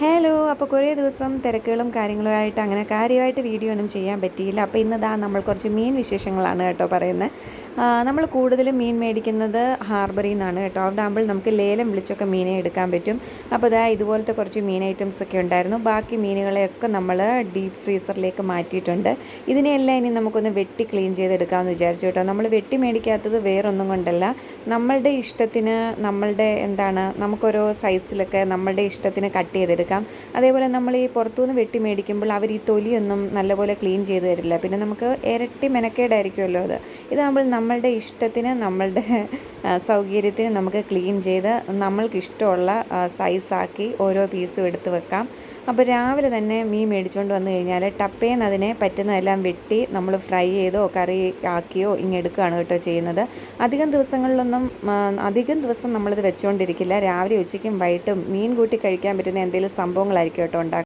Hello. അപ്പോൾ കുറേ ദിവസം തിരക്കുകളും കാര്യങ്ങളുമായിട്ട് അങ്ങനെ കാര്യമായിട്ട് വീഡിയോ ഒന്നും ചെയ്യാൻ പറ്റിയില്ല. അപ്പോൾ ഇന്നിതാ നമ്മൾ കുറച്ച് മീൻ വിശേഷങ്ങളാണ് കേട്ടോ പറയുന്നത്. നമ്മൾ കൂടുതലും മീൻ മേടിക്കുന്നത് ഹാർബറിൽ നിന്നാണ് കേട്ടോ. അവിടെ ആകുമ്പോൾ നമുക്ക് ലേലം വിളിച്ചൊക്കെ മീനെ എടുക്കാൻ പറ്റും. അപ്പോൾ ഇതാ ഇതുപോലത്തെ കുറച്ച് മീൻ ഐറ്റംസ് ഒക്കെ ഉണ്ടായിരുന്നു. ബാക്കി മീനുകളെയൊക്കെ നമ്മൾ ഡീപ്പ് ഫ്രീസറിലേക്ക് മാറ്റിയിട്ടുണ്ട്. ഇതിനെയെല്ലാം ഇനി നമുക്കൊന്ന് വെട്ടി ക്ലീൻ ചെയ്തെടുക്കാമെന്ന് വിചാരിച്ചു കേട്ടോ. നമ്മൾ വെട്ടി മേടിക്കാത്തത് വേറൊന്നും കൊണ്ടല്ല, നമ്മളുടെ ഇഷ്ടത്തിന് നമുക്കൊരോ സൈസിലൊക്കെ നമ്മളുടെ ഇഷ്ടത്തിന് കട്ട് ചെയ്തെടുക്കാം. അതേപോലെ നമ്മൾ ഈ പുറത്തുനിന്ന് വെട്ടി മേടിക്കുമ്പോൾ അവർ ഈ തൊലിയൊന്നും നല്ലപോലെ ക്ലീൻ ചെയ്ത് തരില്ല. പിന്നെ നമുക്ക് ഇരട്ടി മെനക്കേടായിരിക്കുമല്ലോ അത്. ഇതാകുമ്പോൾ നമ്മളുടെ ഇഷ്ടത്തിന് നമ്മളുടെ സൗകര്യത്തിന് നമുക്ക് ക്ലീൻ ചെയ്ത് നമ്മൾക്കിഷ്ടമുള്ള സൈസാക്കി ഓരോ പീസും എടുത്ത് വെക്കാം. അപ്പോൾ രാവിലെ തന്നെ മീൻ മേടിച്ചുകൊണ്ട് വന്നു കഴിഞ്ഞാൽ ടപ്പേന്ന് അതിനെ പറ്റുന്നതെല്ലാം വെട്ടി നമ്മൾ ഫ്രൈ ചെയ്തോ കറി ആക്കിയോ ഇങ്ങെടുക്കുകയാണ് കേട്ടോ ചെയ്യുന്നത്. അധികം ദിവസം നമ്മളിത് വെച്ചുകൊണ്ടിരിക്കില്ല. രാവിലെ ഉച്ചയ്ക്കും വൈകിട്ടും മീൻ കൂട്ടി കഴിക്കാൻ പറ്റുന്ന എന്തെങ്കിലും സംഭവങ്ങളായിരിക്കും കേട്ടോ ഉണ്ടാക്കുക.